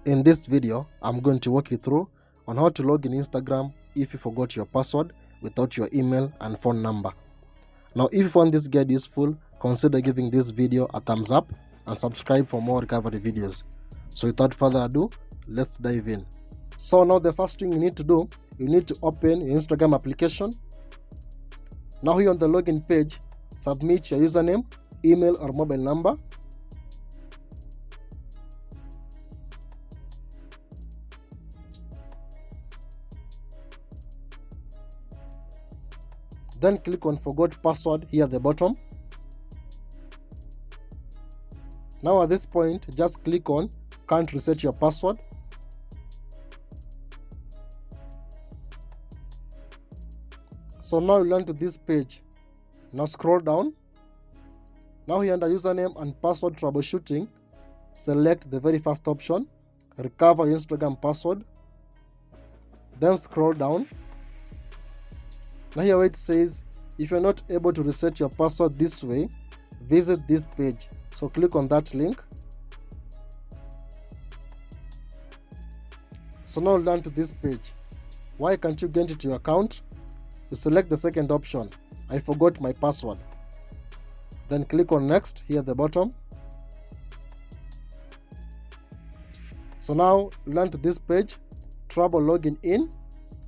In this video, I'm going to walk you through on how to log in Instagram if you forgot your password without your email and phone number. Now, if you found this guide useful, consider giving this video a thumbs up and subscribe for more recovery videos. So without further ado, let's dive in. So now the first thing you need to do, you need to open your Instagram application. Now here on the login page, submit your username, email or mobile number. Then click on forgot password here at the bottom. Now at this point, just click on can't reset your password. So now you land to this page. Now scroll down. Now here under username and password troubleshooting, select the very first option, recover your Instagram password. Then scroll down. Now here where it says, if you're not able to reset your password this way, visit this page. So click on that link. So now land to this page. Why can't you get into your account? You select the second option, I forgot my password. Then click on next here at the bottom. So now land to this page, trouble logging in.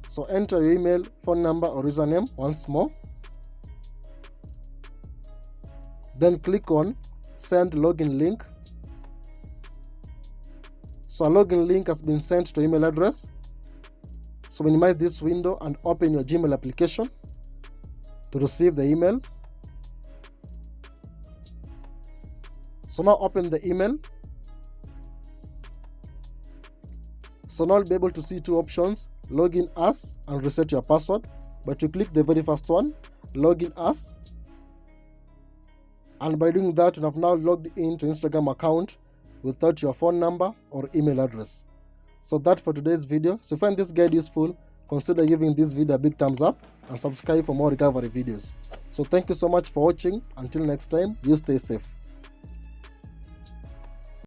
So enter your email, phone number or username once more. Then click on send login link. So a login link has been sent to email address. So minimize this window and open your Gmail application to receive the email. So now open the email. So now you'll be able to see two options, login as and reset your password. But you click the very first one, login as. And by doing that, you have now logged into Instagram account without your phone number or email address. So that's for today's video. So if you find this guide useful, consider giving this video a big thumbs up and subscribe for more recovery videos. So thank you so much for watching. Until next time, you stay safe.